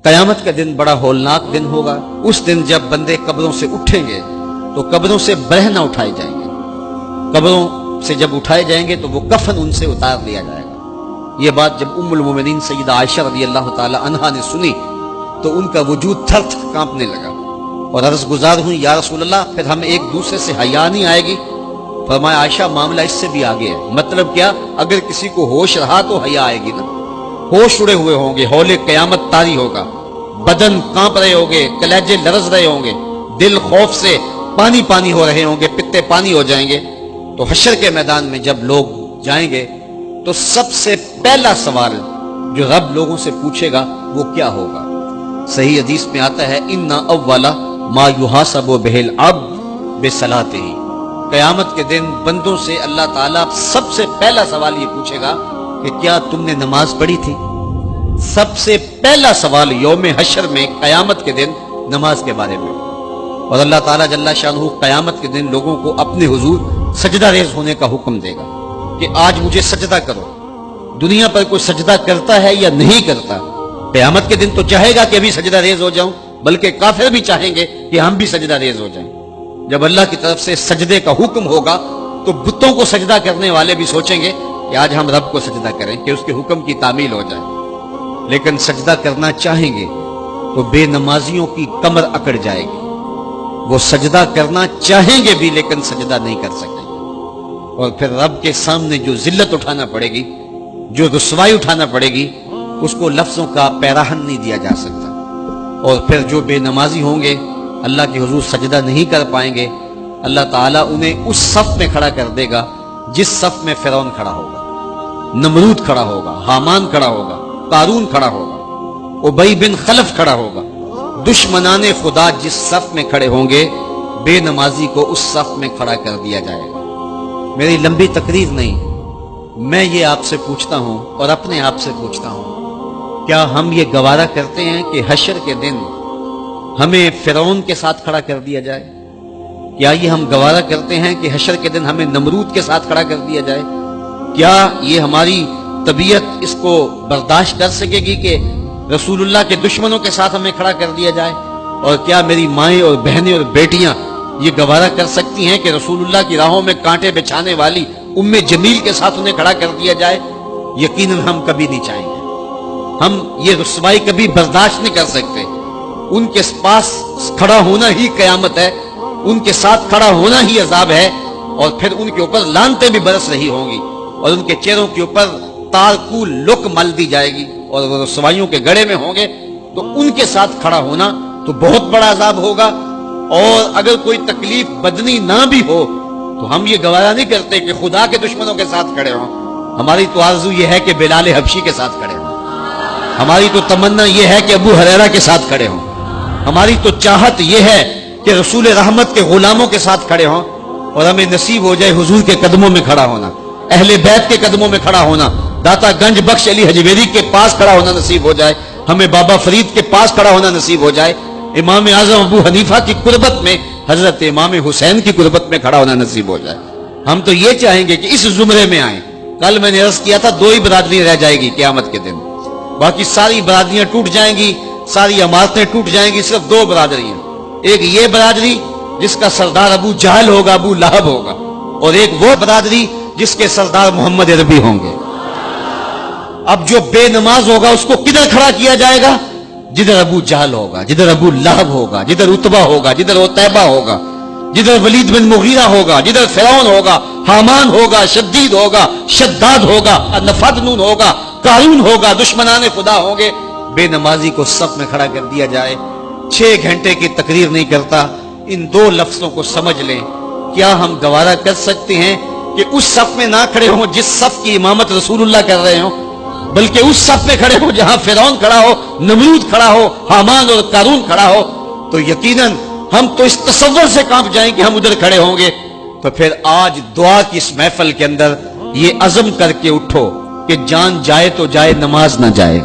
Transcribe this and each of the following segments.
قیامت کا دن بڑا ہولناک دن ہوگا۔ اس دن جب بندے قبروں سے اٹھیں گے تو قبروں سے برہ نہ اٹھائے جائیں گے، قبروں سے جب اٹھائے جائیں گے تو وہ کفن ان سے اتار لیا جائے گا۔ یہ بات جب ام المومنین سیدہ عائشہ رضی اللہ تعالی عنہا نے سنی تو ان کا وجود تھر تھر کانپنے لگا اور عرض گزار ہوئی، یا رسول اللہ پھر ہم ایک دوسرے سے حیا نہیں آئے گی؟ فرمایا عائشہ معاملہ اس سے بھی آگے ہے۔ مطلب کیا؟ اگر کسی کو ہوش رہا تو حیا آئے گی نا، ہوش اڑے ہوئے ہوں گے، ہول قیامت طاری ہوگا، بدن کانپ رہے ہوں گے، کلیجے لرز رہے ہوں گے، دل خوف سے پانی پانی ہو رہے ہوں گے، پتے پانی ہو جائیں گے۔ تو حشر کے میدان میں جب لوگ جائیں گے تو سب سے پہلا سوال جو رب لوگوں سے پوچھے گا وہ کیا ہوگا؟ صحیح حدیث میں آتا ہے ان اول ما یحاسب بہ العبد بصلاتہ، قیامت کے دن بندوں سے اللہ تعالیٰ سب سے پہلا سوال یہ پوچھے گا کہ کیا تم نے نماز پڑھی تھی؟ سب سے پہلا سوال یوم حشر میں قیامت کے دن نماز کے بارے میں۔ اور اللہ تعالیٰ جل شانہ قیامت کے دن لوگوں کو اپنے حضور سجدہ ریز ہونے کا حکم دے گا کہ آج مجھے سجدہ کرو۔ دنیا پر کوئی سجدہ کرتا ہے یا نہیں کرتا؟ قیامت کے دن تو چاہے گا کہ ابھی سجدہ ریز ہو جاؤں، بلکہ کافر بھی چاہیں گے کہ ہم بھی سجدہ ریز ہو جائیں۔ جب اللہ کی طرف سے سجدے کا حکم ہوگا تو بتوں کو سجدہ کرنے والے بھی سوچیں گے کہ آج ہم رب کو سجدہ کریں کہ اس کے حکم کی تعمیل ہو جائے، لیکن سجدہ کرنا چاہیں گے تو بے نمازیوں کی کمر اکڑ جائے گی۔ وہ سجدہ کرنا چاہیں گے بھی لیکن سجدہ نہیں کر سکیں گے، اور پھر رب کے سامنے جو ذلت اٹھانا پڑے گی، جو رسوائی اٹھانا پڑے گی، اس کو لفظوں کا پیراہن نہیں دیا جا سکتا۔ اور پھر جو بے نمازی ہوں گے اللہ کے حضور سجدہ نہیں کر پائیں گے، اللہ تعالیٰ انہیں اس صف میں کھڑا کر دے گا جس صف میں فرعون کھڑا ہوگا، نمرود کھڑا ہوگا، حامان کھڑا ہوگا، قارون کھڑا ہوگا، ابی بن خلف کھڑا ہوگا۔ دشمنان خدا جس صف میں کھڑے ہوں گے بے نمازی کو اس صف میں کھڑا کر دیا جائے گا۔ میری لمبی تقریر نہیں، میں یہ آپ سے پوچھتا ہوں اور اپنے آپ سے پوچھتا ہوں، کیا ہم یہ گوارا کرتے ہیں کہ حشر کے دن ہمیں فرعون کے ساتھ کھڑا کر دیا جائے؟ کیا یہ ہم گوارا کرتے ہیں کہ حشر کے دن ہمیں نمرود کے ساتھ کھڑا کر دیا جائے؟ کیا یہ ہماری طبیعت اس کو برداشت کر سکے گی کہ رسول اللہ کے دشمنوں کے ساتھ ہمیں کھڑا کر دیا جائے؟ اور کیا میری مائیں اور بہنیں اور بیٹیاں یہ گوارا کر سکتی ہیں کہ رسول اللہ کی راہوں میں کانٹے بچھانے والی ام جمیل کے ساتھ انہیں کھڑا کر دیا جائے؟ یقیناً ہم کبھی نہیں چاہیں گے، ہم یہ رسوائی کبھی برداشت نہیں کر سکتے۔ ان کے پاس کھڑا ہونا ہی قیامت ہے، ان کے ساتھ کھڑا ہونا ہی عذاب ہے، اور پھر ان کے اوپر لعنتیں بھی برس رہی ہوں گی اور ان کے چہروں کے اوپر تارکو لک مل دی جائے گی اور وہ رسوائیوں کے گڑے میں ہوں گے۔ تو ان کے ساتھ کھڑا ہونا تو بہت بڑا عذاب ہوگا، اور اگر کوئی تکلیف بدنی نہ بھی ہو تو ہم یہ گوارا نہیں کرتے کہ خدا کے دشمنوں کے ساتھ کھڑے ہوں۔ ہماری تو آرزو یہ ہے کہ بلال حبشی کے ساتھ کھڑے ہوں، ہماری تو تمنا یہ ہے کہ ابو ہریرہ کے ساتھ کھڑے ہوں، ہماری تو چاہت یہ ہے کہ رسول رحمت کے غلاموں کے ساتھ کھڑے ہوں، اور ہمیں نصیب ہو جائے حضور کے قدموں میں کھڑا ہونا، اہل بیت کے قدموں میں کھڑا ہونا، داتا گنج بخش علی حجویری کے پاس کھڑا ہونا نصیب ہو جائے، ہمیں بابا فرید کے پاس کھڑا ہونا نصیب ہو جائے، امام اعظم ابو حنیفہ کی قربت میں حضرت امام حسین کی قربت میں کھڑا ہونا نصیب ہو جائے۔ ہم تو یہ چاہیں گے کہ اس زمرے میں آئیں۔ کل میں نے عرض کیا تھا 2 ہی برادریاں رہ جائے گی قیامت کے دن، باقی ساری برادریاں ٹوٹ جائیں گی، ساری عمارتیں ٹوٹ جائیں گی، صرف 2 برادریاں، ایک یہ برادری جس کا سردار ابو جہل ہوگا، ابو لہب ہوگا، اور ایک وہ برادری جس کے سردار محمد عربی ہوں گے۔ اب جو بے نماز ہوگا اس کو کدھر کھڑا کیا جائے گا؟ جدھر ابو جہل ہوگا، جدھر ابو لہب ہوگا، جدھر عتبہ ہوگا، جدھر عتیبہ ہوگا، جدھر ولید بن مغیرہ ہوگا، جدھر فرعون ہوگا، حامان ہوگا، شدید ہوگا، شداد ہوگا، نفدنون ہوگا، قارون ہوگا، دشمنان خدا ہوں گے۔ بے نمازی کو صف میں کھڑا کر دیا جائے۔ 6 گھنٹے کی تقریر نہیں کرتا، ان 2 لفظوں کو سمجھ لیں۔ کیا ہم گوارا کر سکتے ہیں کہ اس صف میں نہ کھڑے ہوں جس صف کی امامت رسول اللہ کر رہے ہوں، بلکہ اس صف میں کھڑے ہوں جہاں فرعون کھڑا ہو، نمرود کھڑا ہو، حامان اور قارون کھڑا ہو؟ تو یقیناً ہم تو اس تصور سے کانپ جائیں کہ ہم ادھر کھڑے ہوں گے۔ تو پھر آج دعا کی اس محفل کے اندر یہ عزم کر کے اٹھو کہ جان جائے تو جائے، نماز نہ جائے۔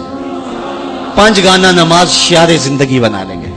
5 گانا نماز شعار زندگی بنا لیں گے۔